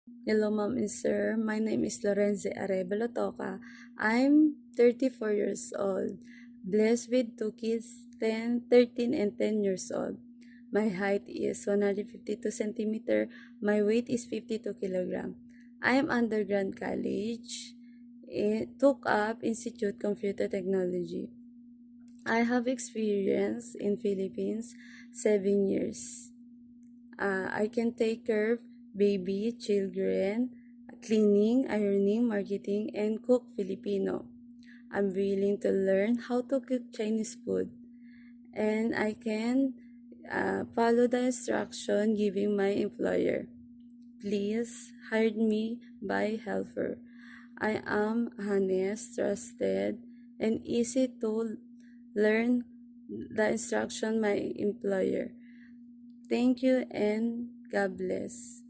Hello, Ma'am and Sir. My name is Lorenzo Arevalo Toca. I'm 34 years old, blessed with two kids, 10, 13, and 10 years old. My height is 152 centimeter. My weight is 52 kilogram. I am undergrad college. Took up Institute Computer Technology. I have experience in Philippines 7 years. I can take care of baby, children, cleaning, ironing, marketing, and cook Filipino. I'm willing to learn how to cook Chinese food, and I can follow the instruction giving my employer. Please hire me by helper. I am honest, trusted, and easy to learn the instruction my employer. Thank you and God bless.